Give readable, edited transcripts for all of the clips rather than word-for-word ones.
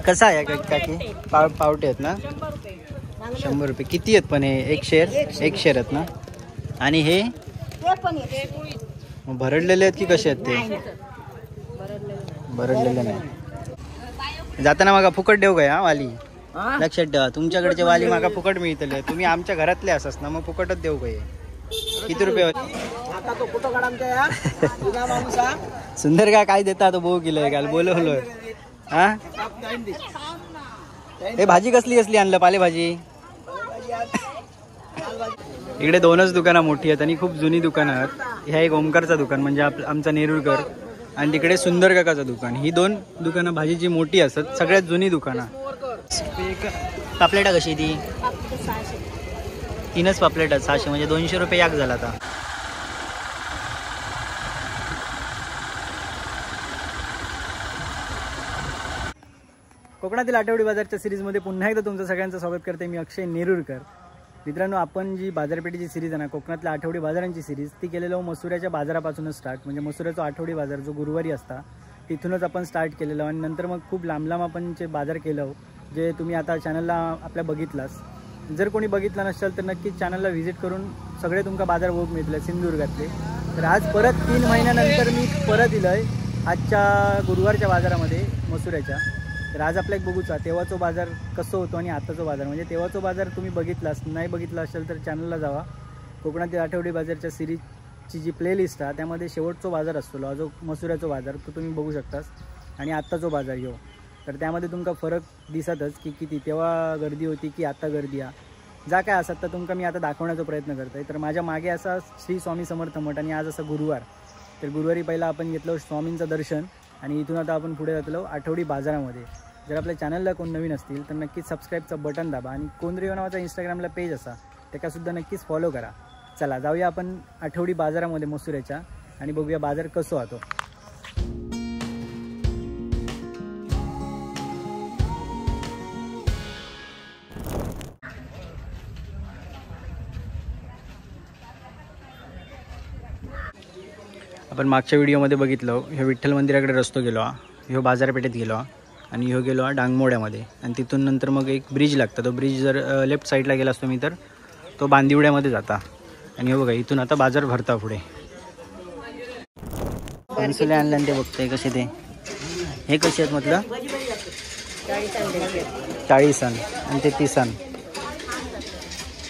कसा आहे काकी? पावटे आहेत ना? 100 रुपये. किती आहेत पण हे? एक शेर आहेत ना? आणि हे भरडलेले आहेत की कसे आहेत ते? भरडलेले नाही. जाताना मागा फुकट देऊ का वाली? लक्षात ठेवा, तुमच्याकडचे वाली मागा फुकट मिळतले. तुम्ही आमच्या घरातले असस ना, मग फुकटच देऊ का? किती रुपये? सुंदर का काय देता तो बहु किलो काल बोलवलोय. हा हे भाजी कसली आणलं? पालेभाजी. इकडे 2च दुकानं मोठी आहेत आणि खूप जुनी दुकानं आहेत. ह्या एक ओमकारचं दुकान म्हणजे आमचा नेरुरकर, आणि तिकडे सुंदर काकाचं दुकान. ही 2 दुकानं भाजीची मोठी असतात, सगळ्यात जुनी दुकानं. पापलेटा कशी ती? 3च पापलेटा 600, म्हणजे 200 रुपये याक झाला आता. कोकणातील आठवडी बाजारच्या सिरीजमध्ये पुन्हा एकदा तुमचं सगळ्यांचं स्वागत करते. मी अक्षय नेरुरकर. मित्रांनो, आपण जी बाजारपेठेची सिरीज आहे ना, कोकणातल्या आठवडी बाजारांची सिरीज, ती केलेलं मसुऱ्याच्या बाजारापासूनच स्टार्ट. म्हणजे मसुऱ्याचा आठवडी बाजार जो गुरुवारी असता, तिथूनच आपण स्टार्ट केलेलं. आणि नंतर मग खूप लांब आपण जे बाजार केलं, जे तुम्ही आता चॅनलला आपल्या बघितलास. जर कोणी बघितला नसेल तर नक्कीच चॅनलला व्हिजिट करून सगळे तुमका बाजार बघूक मिळतील सिंधुदुर्गातले. तर आज परत 3 महिन्यानंतर मी परत इलो आहे आजच्या गुरुवारच्या बाजारामध्ये मसुऱ्याच्या. तर आज आपल्या एक बघूचा तेव्हाचा बाजार कसं होतो आणि आताचा बाजार. म्हणजे तेव्हाचा बाजार तुम्ही बघितलास, नाही बघितला असेल तर चॅनलला जावा. कोकणातील आठवडी बाजारच्या सिरीजची जी प्लेलिस्ट आहे त्यामध्ये शेवटचा बाजार असतो जो मसुऱ्याचा बाजार, तो तुम्ही बघू शकतास. आणि आत्ताचा बाजार येऊ तर त्यामध्ये तुमका फरक दिसतच की किती तेव्हा गर्दी होती की आता गर्दी आहे. जा काय असत तर तुमका मी आता दाखवण्याचा प्रयत्न करतोय. तर माझ्या मागे असा श्री स्वामी समर्थ मठ, आणि आज असं गुरुवार. तर गुरुवारी पहिला आपण घेतलं स्वामींचं दर्शन, आणि इथून आता आपण पुढे जातलो आठवडी बाजारामध्ये. जर आपल्या चॅनलला कोण नवीन असतील तर नक्कीच सबस्क्राईबचं बटन दाबा, आणि कोंद्रियो नावाचा इंस्टाग्रामला पेज असा त्याच्यासुद्धा नक्कीच फॉलो करा. चला जाऊया आपण आठवडी बाजारामध्ये मसुऱ्याच्या, आणि बघूया बाजार कसं होतो. आपण मागच्या व्हिडिओमध्ये बघितलं, ह्यो विठ्ठल मंदिराकडे रस्तो गेलो, ह्यो बाजारपेठेत गेलो, आणि ह्यो गेलो डांगमोड्यामध्ये. आणि तिथून नंतर मग एक ब्रिज लागतं. तो ब्रिज जर लेफ्ट साईडला गेला असतो मी तर तो बांदिवड्यामध्ये जाता. आणि हे बघा इथून आता बाजार भरता पुढे. पेन्सिल आणल्यान ते बघतोय कसे ते. हे कसे आहेत म्हटलं? 40 आणि ते 30.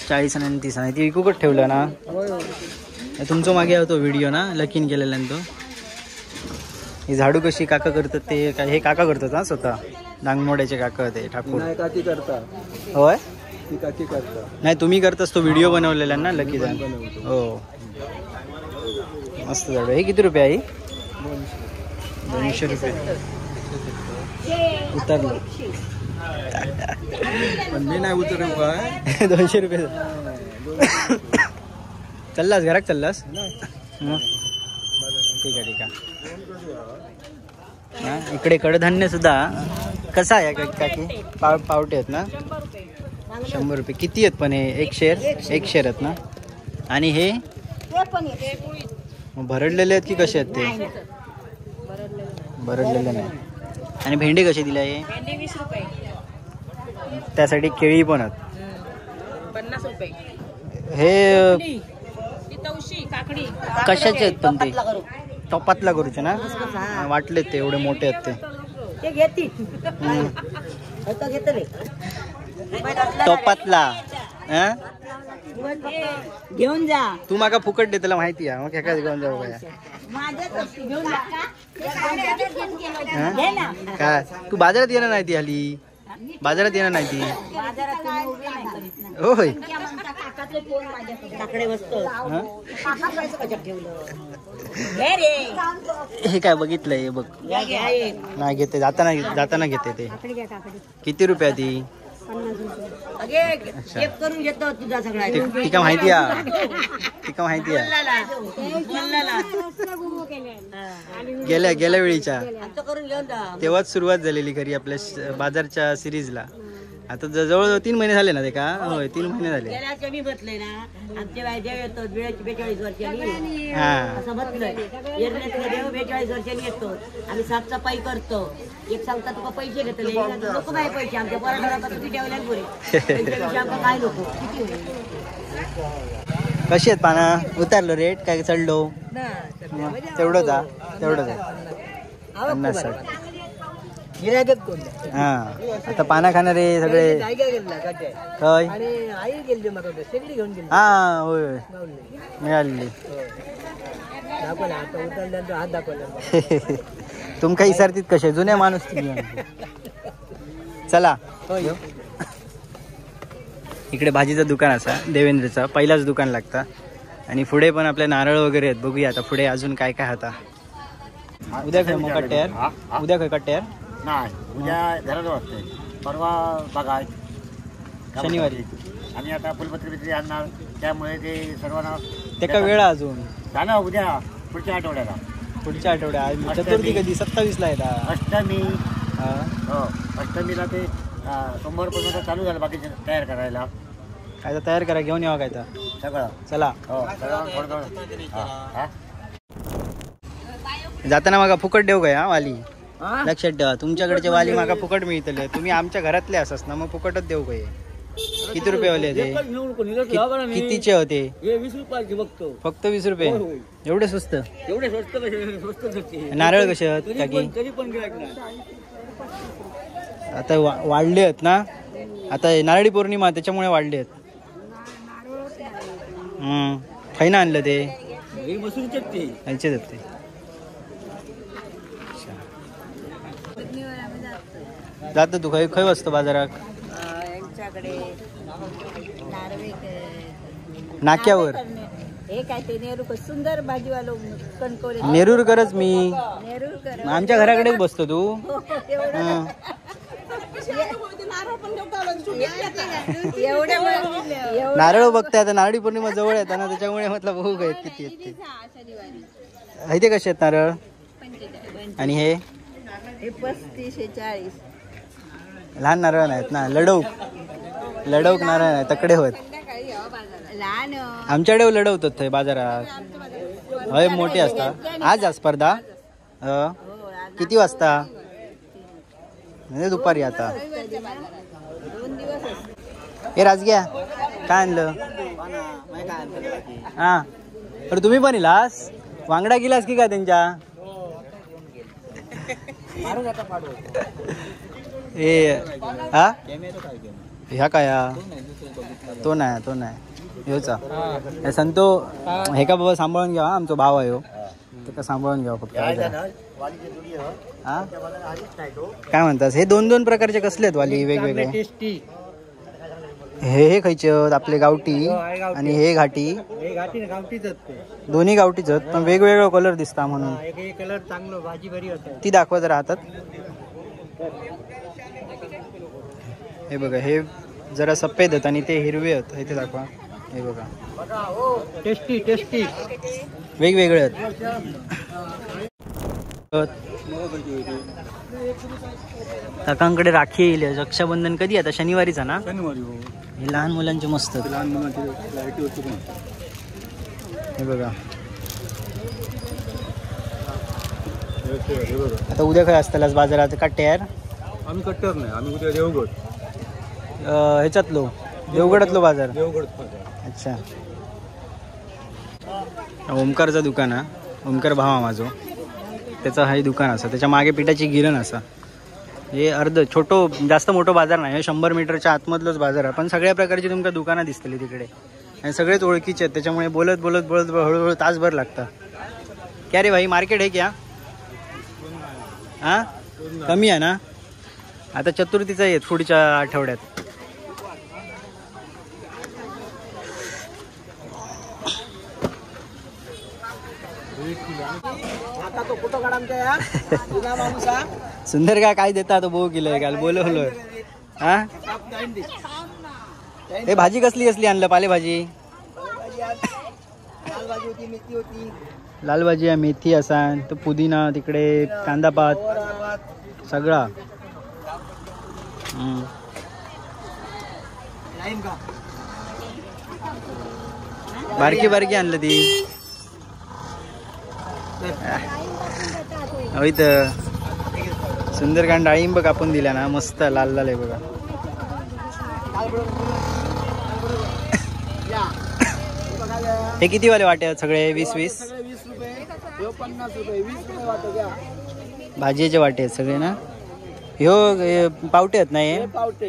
40 आणि 30 ती विकूकच ठेवलं ना. तुमचं मागे होतो व्हिडिओ ना, लकीन केलेला तो. ही झाडू कशी काका करतात ते काय? हे काका करतात हा स्वतः, डांगमोड्याचे काका ते ठाकूर. काकी करता. होय ती काकी करता. नाही तुम्ही करतास, तो व्हिडिओ बनवलेला ना लकी जाण. हो मस्त झाडू. हे किती रुपये आहे? 200 रुपये. उतरलो पण मी नाही उतरव काय. 200 रुपये. चाललास घरात? चाललास? ठीक आहे. इकडे कडधान्य सुद्धा कसं आहे काकी? पावटे आहेत ना? 100 रुपये. किती आहेत पण हे? एक शेर आहेत ना? आणि हे भरडलेले आहेत की कसे आहेत ते? भरडलेले नाही. आणि भेंडी कशी दिली आहे? 20 रुपये. त्यासाठी केळी पण आहेत. 50 रुपये. हे काकडी कशाचे आहेत पण ते? टोपातला करूचे ना? वाटले ते एवढे मोठे आहेत ते. टोपातला घेऊन जा. तू माका फुकट दे, त्याला माहिती आहे. मग काय घेऊन जाऊ काय? तू बाजारात येणार नाही ती हल्ली? बाजारात येणार नाही ती? होय. हे काय बघितलंय? बघ नाही घेते, जाताना घेते ते. किती रुपया ती? तिका माहिती आहे. गेल्या वेळीच्या तेव्हाच सुरुवात झालेली खरी आपल्या बाजारच्या सिरीजला. आता जवळ 3 महिने झाले ना ते का? होय 3 महिने झाले. गेल्या कमी बसले ना आमच्या बायदेव येतो 42 वर्षांनी हा असं म्हटलंय. एरण्यातले देव 42 वर्षांनी येतो. आम्ही साफसफाई करतो. एक सांगता तुका पैसे घेतले नको नाही पैसे आमच्या पोराला किती ठेवल्या पुरे पैशाविषयी आमका काय नको किती कशी आहेत पाना उतारलो रेट काय चढलो तेवढंच तेवढंच आहे 50-60. हा आता पाना खाणारे सगळे काय हा होय मिळाली तुमका विचारतीत कसे जुने माणूस तुम्ही. चला इकडे भाजीचं दुकान असा देवेंद्रचा पहिलाच दुकान लागता आणि पुढे पण आपल्या नारळ वगैरे आहेत. बघूया आता पुढे अजून काय काय आता. उद्या काय मग कट्ट्यार उद्या काय कट्ट्यार नाही उद्या घरात वाटते परवा बघा शनिवारी आणि आता फुलपत्री बित्री आणणार त्यामुळे ते सर्वांना ते का वेळ अजून झालं उद्या पुढच्या आठवड्याला पुढच्या आठवड्यात चतुर्थी कधी 27ला येतात अष्टमी हो अष्टमीला ते सोमवारपासून चालू झालं बाकीचे तयार करायला काय तर तयार करा घेऊन यावं काय तर सगळं चला हो सगळं थोडं हां जाताना मागा फुकट देऊ काय हा वाली लक्षात ठेवा तुमच्याकडचे वाली मागा फुकट मिळतले तुम्ही आमच्या घरातले असस ना मग फुकटच देऊ काय. किती रुपये वाले ते कितीचे होते 20 रुपयाचे बघतो फक्त 20 रुपये एवढे स्वस्त एवढे स्वस्त नारळ कसे आहेत कधी पण गिरायक नाही. आता वाढले आहेत ना आता नारळी पौर्णिमा त्याच्यामुळे वाढले आहेत. खैना आणलं ते खायचे आहेत ते जात तू खै खै वाजतो बाजारात नाक्यावर हे काय ते नेहरू सुंदर भाजीवालो कणकोरे नेरूरकरच मी नेरूरकर आमच्या घराकडेच बसतो तू. नारळ बघताय आता नारळी पौर्णिमा जवळ येत ना त्याच्यामुळे म्हटलं बघू काय किती आहेत ते कसे आहेत नारळ आणि हे 35-40 लहान नारळ नाहीत ना लढवक नारळ नाही तकडे होत लहान आमच्याकडे लढवतात ते बाजारात हय मोठे असतात. आज स्पर्धा किती वाजता म्हणजे दुपारी आता 2 दिवस हे राजग्या काय आणलं हा तर तुम्ही पण इलास वांगडा गेलास की काय त्यांच्या हे हा ह्या काय तो नाही ह्योचा संतो हे का बाबा सांभाळून घ्या आमचा भाव आहे हो ते का सांभाळून घ्या फक्त. हा काय म्हणतात हे 2 प्रकारचे कसले आहेत वाली वेगवेगळे हे खायचे आपले गावठी आणि हे घाटी दोन्ही गावठीच आहेत पण वेगवेगळा कलर दिसता म्हणून कलर चांगलं भाजी बरी होते ती दाखवा जरा हातात. हे बघा हे जरा सफेद आहेत आणि ते हिरवे आहेत हे ते दाखवा. हे बघा टेस्टी वेगवेगळे आहेत. काकांकडे राखी येईल रक्षाबंधन कधी आता शनिवारीचा ना शनिवारी हो हे लहान मुलांचे मस्त लहान मुलांची लाईटी होती पण हे बघा हे बघा आता उद्या काय असतालाच बाजारात काट्टे यार आम्ही कट्टर नाही आम्ही उद्या देवगड ह्याच्यातलो देवगडातलो बाजार अच्छा. ओमकारचं दुकान हा ओमकार भावा माझो त्याचं हाही दुकान असा त्याच्या मागे पिठाची गिरण असा. हे अर्ध छोटो जास्त मोठं बाजार नाही 100 मीटरच्या आतमधलंच बाजार आहे पण सगळ्या प्रकारची तुमका दुकानं दिसतली तिकडे आणि सगळेच ओळखीचे आहेत त्याच्यामुळे बोलत हळूहळू तासभर लागतं. क्या रे भाई मार्केट आहे क्या हा कमी आहे ना आता चतुर्थीचा येत पुढच्या आठवड्यात. सुंदर का काय देता तो बघू किलो काल बोलवलोय हा. हे भाजी कसली आणलं पालेभाजी लाल भाजी आहे मेथी असा तो पुदिना तिकडे कांदा पात सगळा बारकी बारकी आणलं ती इथं सुंदरकांड डाळिंब कापून दिल्या ना, मस्त लाल लाल आहे बघा. हे किती वाले वाटे आहेत सगळे? 20-20 भाजीचे वाटे आहेत सगळे ना. ह्यो पावटे आहेत नाही पावटे,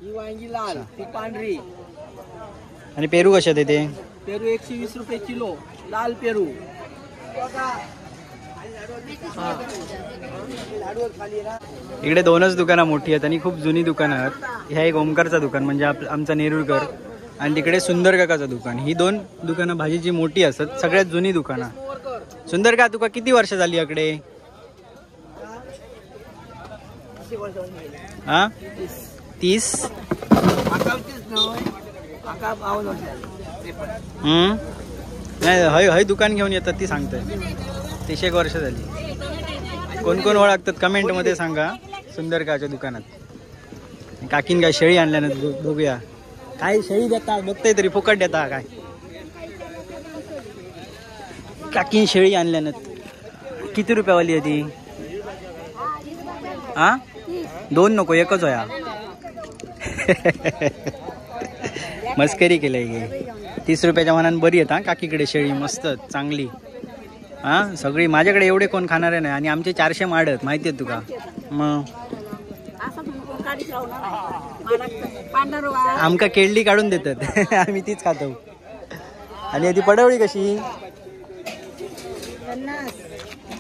ही वांगी लाल, ती पांढरी. आणि पेरू कशात आहे ते? पेरू 120 रुपये किलो, लाल पेरू. इकडे 2च दुकानं मोठी आहेत आणि खूप जुनी दुकानं आहेत. ह्या एक ओमकारचं दुकान म्हणजे आमचा नेरुरकर, आणि तिकडे सुंदर काकाचं दुकान. ही 2 दुकानं भाजीची मोठी असतात, सगळ्यात जुनी दुकानं. सुंदर का तुका किती वर्ष झाली इकडे? हा 30. नाही हय हय दुकान घेऊन येतात ती सांगताय. 30 वर्ष झाली. कोण कोण ओळखतात कमेंट मध्ये सांगा. सुंदर काच्या दुकानात काकीन काय शेळी आणल्या ना, बघूया काय शेळी देता, बघताय तरी फुकट देता काय. काकीन शेळी आणल्या ना. किती रुपयावाली आहे ती? हा 2 नको, एकच होया. मस्करी केलंय गे. 30 रुपयाच्या मनान बरी आहेत हा काकीकडे शेळी, मस्त चांगली. हा सगळी माझ्याकडे एवढे कोण खाणारे नाही, आणि आमचे 400 माड आहेत माहिती आहेत तुका. मग आमका केळली काढून देतात आम्ही तीच खातो. आणि ती पडवळी कशी?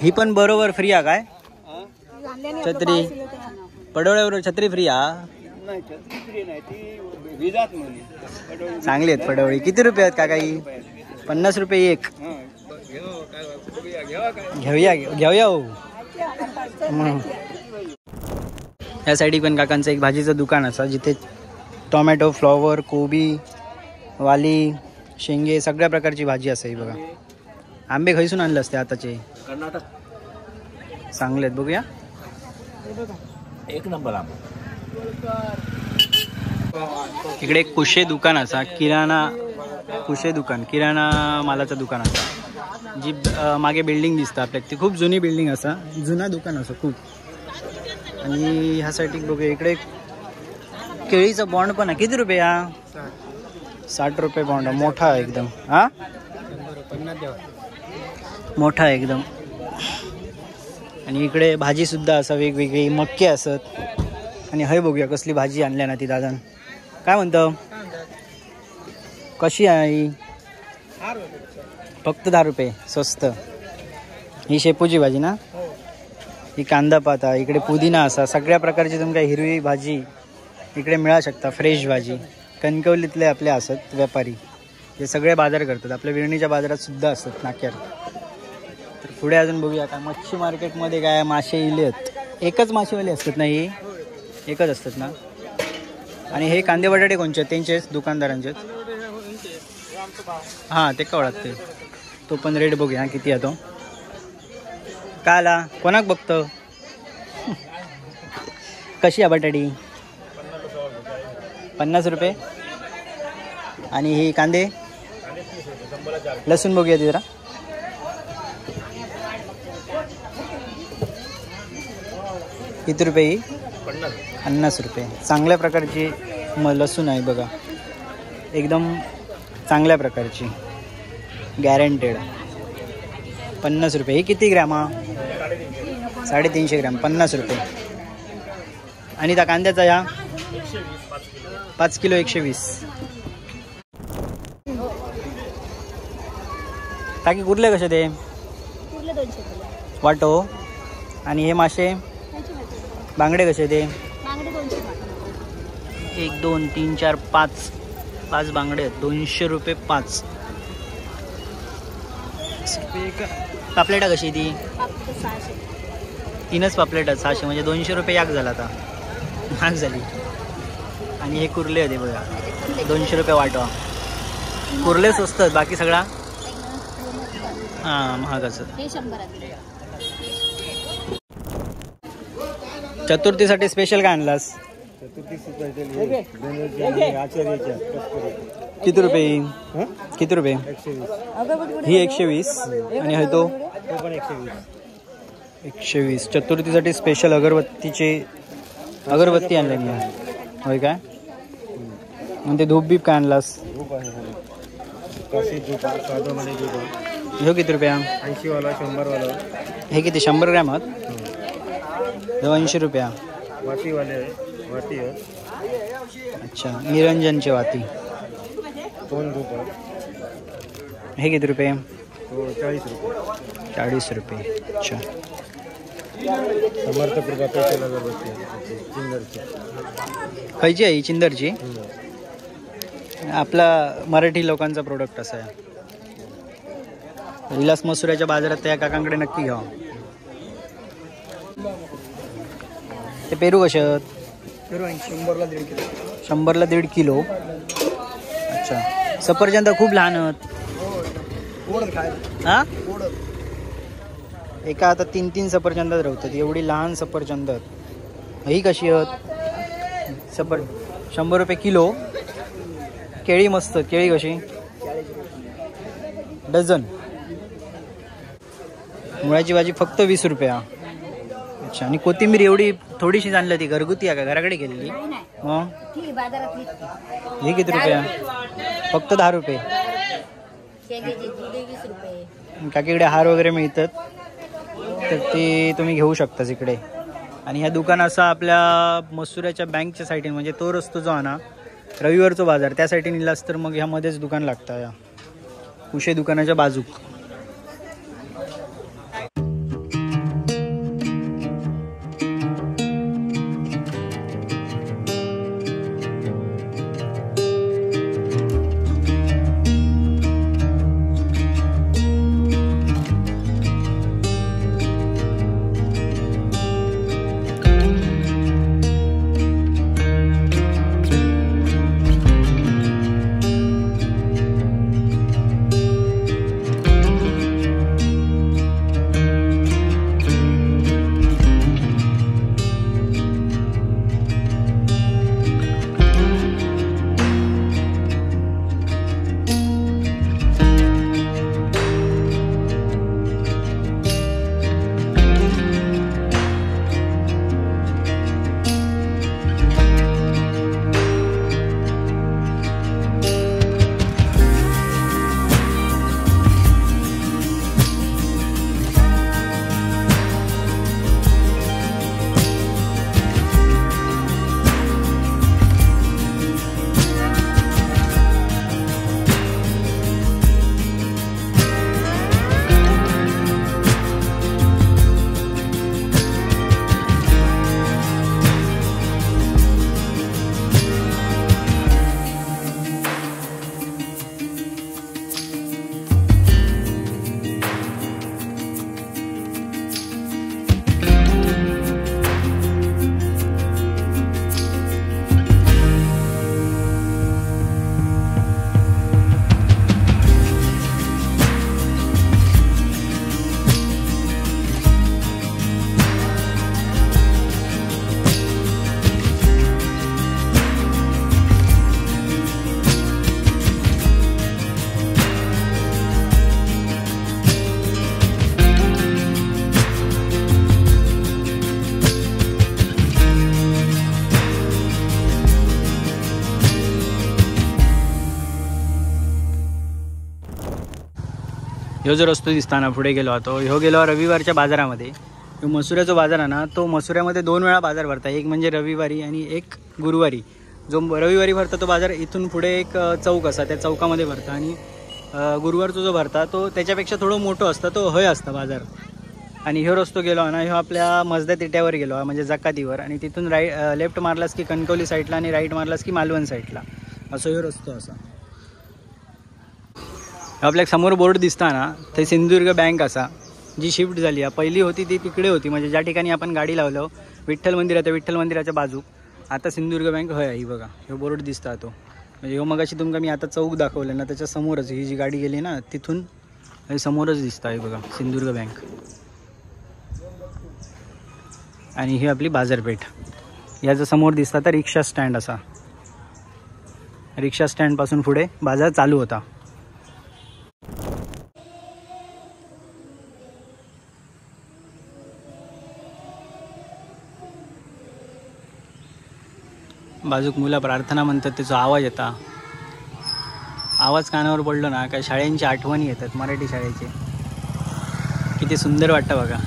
ही पण बरोबर फ्री आहे काय? छत्री पडवळ्याबरोबर छत्री फ्री हा. चांगली आहेत पडवळी. किती रुपये आहेत काका ही? 50 रुपये एक. घेऊया हो. या साईडी पण काकांचं एक भाजीचं दुकान असा, जिथे टोमॅटो, फ्लॉवर, कोबी, वाली, शेंगे सगळ्या प्रकारची भाजी असाही बघा. आंबे खैसून आणले असते आताचे? चांगले आहेत, बघूया. एक नंबर आंबा. इकडे एक कुशे दुकान असा, किराणा कुशे दुकान, किराणा मालाचं दुकान असा, जी मागे बिल्डिंग दिसतं आपल्याला. ती खूप जुनी बिल्डिंग असा, जुना दुकान असं खूप. आणि ह्यासाठी बघूया इकडे केळीचं बॉन्ड पण आहे. किती रुपये हा? 60 रुपये बॉन्ड. मोठा आहे एकदम. हा मोठा आहे एकदम. आणि इकडे भाजी सुद्धा असं वेगवेगळी मक्के असत. आणि हय बघूया कसली भाजी आणल्या ना ती दादान. काय म्हणतो? कशी आहे? फक्त 10 रुपये, स्वस्त. ही शेपूची भाजी ना. ही कांदा पात आहे. इकडे पुदिना असा, सगळ्या प्रकारची तुमका हिरवी भाजी इकडे मिळू शकता. फ्रेश भाजी कणकवलीतले आपले असत व्यापारी, हे सगळे बाजार करतात. आपल्या विरणीच्या बाजारात सुद्धा असतात नाक्यात. तर पुढे अजून बघूया काय मच्छी मार्केटमध्ये काय मासे इले आहेत. एकच मासेवाले असतात ना, ही एकच असतात ना. आणि हे कांदे बटाटे कोणचे आहेत? त्यांचेच दुकानदारांचेच. हां ते का ओळखते. तो पण रेट बघूया किती आहे तो. का आला? कोणाक बघतो? कशी आहे बटाटी? 50 रुपये. आणि ही कांदे? लसूण बघूया जरा. किती रुपये ही? 50 रुपये. चांगल्या प्रकारची लसूण आहे बघा, एकदम चांगल्या प्रकारची, गॅरंटेड. 50 रुपये. ही किती ग्रॅम हा? 350 ग्रॅम, 50 रुपये. आणि त्या कांद्याचा या 5 किलो 120. टाकी कुठले कसे ते? वाटो. आणि हे मासे बांगडे कसे ते? 1 2 3 4 5 बांगडे आहेत. 200 रुपये 5. पापलेटा कशी ती? 3च पापलेट आहेत 600, म्हणजे 200 रुपये याक झाला आता, महाग झाली. आणि हे कुर्ले होते बघा, 200 रुपये वाटवा. कुर्ले स्वस्त आहेत, बाकी सगळा हां महाग असत. चतुर्थीसाठी स्पेशल काय आणलास? किती रुपये किती रुपये ही 120 आणि है तो 120 चतुर्थीसाठी स्पेशल अगरबत्ती आणलेली आहे होय काय म्हणजे धूप बीप काय आणलास ह्यो किती रुपया 80 वाला 100 वाला हे किती 100 ग्रॅमात 80 रुपया वाटी वाले वाटी है अच्छा निरंजनची वाती 2 रुपये हे किती रुपये तो 40 रुपये 40 रुपये अच्छा समर्थ कृपा पैसे अगरबत्ती चिंदरची खायची आहे ही चिंदरची आपला मराठी लोकांचा प्रोडक्ट असा आहे विलास मसुऱ्याच्या बाजारात त्या काकांकडे नक्की घ्या ते पेरू कसे आहेत 100ला 1.5 किलो अच्छा सफरचंद खूप लहान आहेत हा एका आता 3 सफरचंदात राहतात एवढी लहान सफरचंद ही कशी आहेत 100 रुपये किलो केळी मस्त केळी कशी डझन मुळाची भाजी फक्त 20 रुपया अच्छा आणि कोथिंबीर एवढी थोडीशी आणली ती घरगुती आहे का घराकडे गेलेली मग हे किती रुपया फक्त 10 रुपये काकीकडे हार वगैरे मिळतात तर ते तुम्ही घेऊ शकता इकडे आणि ह्या दुकान असा आपल्या मसुऱ्याच्या बँकच्या साईडने म्हणजे तो रस्तो जो आहे ना रविवारचा बाजार त्या साईडने निलास तर मग ह्यामध्येच दुकान लागतं या उशे दुकानाच्या बाजूक ह्यो जो रस्तो दिसताना पुढे गेलो होतो ह्यो गेलो रविवारच्या बाजारामध्ये ह्यो मसुऱ्याचा बाजार आहे ना तो मसुऱ्यामध्ये 2 वेळा बाजार भरता एक म्हणजे रविवारी आणि एक गुरुवारी जो रविवारी भरता तो बाजार इथून पुढे एक चौक असा त्या चौकामध्ये भरता आणि गुरुवारचा जो भरता तो त्याच्यापेक्षा थोडं मोठं असतं तो हय असता बाजार आणि ह्यो रस्तो गेलो ना ह्यो आपल्या मजदा तिट्यावर गेलो म्हणजे जकातीवर आणि तिथून लेफ्ट मारलास की कणकवली साईडला आणि राईट मारलास की मालवण साईडला असं ह्यो रस्तो असा आपल्या समोर बोर्ड दिसता ना ते सिंधुदुर्ग बँक असा जी शिफ्ट झाली आहे पहिली होती ती तिकडे होती म्हणजे ज्या ठिकाणी आपण गाडी लावलो विठ्ठल मंदिर आहे विठ्ठल मंदिराच्या बाजू आता सिंधुदुर्ग बँक हय ही बघा ह्यो बोर्ड दिसता तो म्हणजे ह्यो मगाशी तुमका मी आता चौक दाखवलं ना त्याच्या समोरच ही जी गाडी गेली ना तिथून समोरच दिसता आहे बघा सिंधुदुर्ग बँक आणि ही आपली बाजारपेठ याचा समोर दिसता तर रिक्षा स्टँड असा. रिक्षा स्टँड पासून पुढे बाजार चालू होता. बाजूक मुलं प्रार्थना म्हणतात, त्याचा आवाज येता. आवाज कानावर पडलो ना काय शाळेंची आठवणी येतात, मराठी शाळेचे. किती सुंदर वाटतं बघा.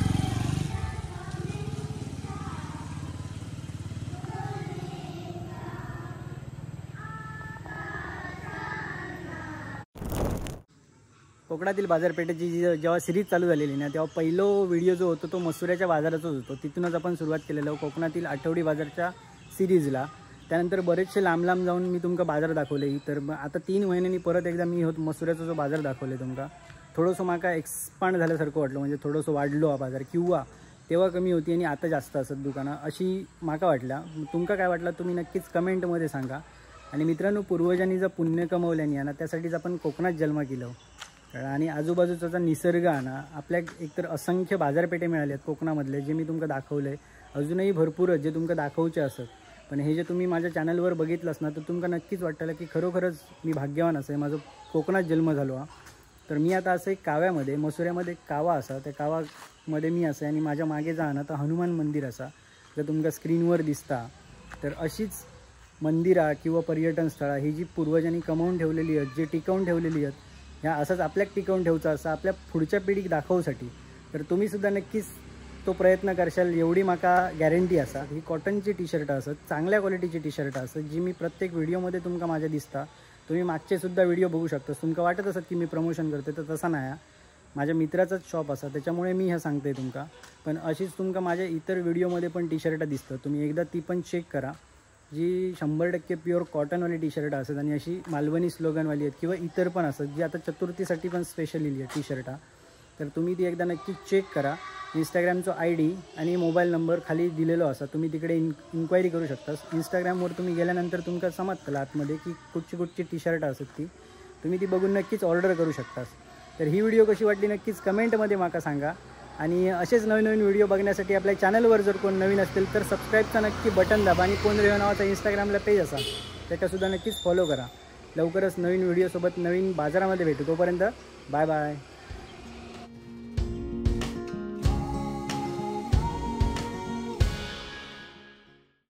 कोकणातील बाजारपेठेची जेव्हा सिरीज चालू झालेली ना तेव्हा पहिलो व्हिडिओ जो होतो तो मसुऱ्याच्या बाजाराचाच होतो. तिथूनच आपण सुरुवात केलेलं कोकणातील आठवडी बाजारच्या सिरीजला. त्यानंतर बरेचसे लांब लांब जाऊन मी तुमका बाजार दाखवले. तर आता 3 महिन्यांनी परत एकदा मी मसुऱ्याचा जो बाजार दाखवले तुमका, थोडंसं माका एक्सपांड झाल्यासारखं वाटलं. म्हणजे थोडंसं वाढलो हा बाजार, किंवा तेव्हा कमी होती आणि आता जास्त असत दुकानं अशी माका वाटल्या. तुमका काय वाटलं तुम्ही नक्कीच कमेंटमध्ये सांगा. आणि मित्रांनो, पूर्वजांनी जर पुण्य कमवल्याने ना त्यासाठीच आपण कोकणात जन्म केलं. आणि आजूबाजूचा निसर्ग ना आपल्या एकतर असंख्य बाजारपेठे मिळाले आहेत कोकणामधले, जे मी तुमका दाखवले. अजूनही भरपूर जे तुमका दाखवचे असत. पण हे जे तुम्ही माझ्या चॅनलवर बघितलंस ना तर तुमका नक्कीच वाटलं की खरोखरच मी भाग्यवान असं आहे, माझं कोकणात जन्म झालो हा. तर मी आता असं एक काव्यामध्ये, मसुऱ्यामध्ये कावा असा, त्या कावामध्ये मी असं आणि माझ्या मागे जा ना तर हनुमान मंदिर असा जर तुमका स्क्रीनवर दिसता. तर अशीच मंदिरा किंवा पर्यटन स्थळं ही जी पूर्वजांनी कमावून ठेवलेली आहेत, जे टिकवून ठेवलेली आहेत, ह्या असंच आपल्याक टिकवून ठेवचं असं आपल्या पुढच्या पिढीक दाखवसाठी. तर तुम्हीसुद्धा नक्कीच तो प्रयत्न करशाल एवढी माका गॅरंटी असा. ही कॉटनची टी शर्ट असत, चांगल्या क्वालिटीची टी शर्ट असत, जी मी प्रत्येक व्हिडिओमध्ये तुमका माझ्या दिसता. तुम्ही मागचे सुद्धा व्हिडिओ बघू शकता. तुमका वाटत असत की मी प्रमोशन करते, तर तसा नाही. माझ्या मित्राचाच शॉप असा, त्याच्यामुळे मी हे सांगते तुमका. पण अशीच तुमका माझ्या इतर व्हिडिओमध्ये पण टी शर्ट दिसतं, तुम्ही एकदा ती पण चेक करा. जी 100% प्युअर कॉटनवाली टी शर्ट असत आणि अशी मालवणी स्लोगनवाली आहेत, किंवा इतर पण असत जी आता चतुर्थीसाठी पण स्पेशल लिहिली आहे टी शर्टा. तर तुम्ही ती एकदा नक्की चेक करा. इंस्टाग्रामचा ID आणि मोबाईल नंबर खाली दिलेलो असा, तुम्ही तिकडे इन्क्वायरी करू शकता. इंस्टाग्रामवर तुम्ही गेल्यानंतर तुमका समजतं आतमध्ये की कुठची टी शर्ट असत, ती तुम्ही ती बघून नक्कीच ऑर्डर करू शकता. तर ही व्हिडिओ कशी वाटली नक्कीच कमेंटमध्ये माका सांगा. आणि असेच नवीन व्हिडिओ बघण्यासाठी आपल्या चॅनलवर जर कोण नवीन असतील तर सबस्क्राईबचा नक्की बटन दाबा. आणि कोण रेवा नावाचा इंस्टाग्रामला पेज असा त्याच्यासुद्धा नक्कीच फॉलो करा. लवकरच नवीन व्हिडिओसोबत नवीन बाजारामध्ये भेटू. तोपर्यंत बाय बाय.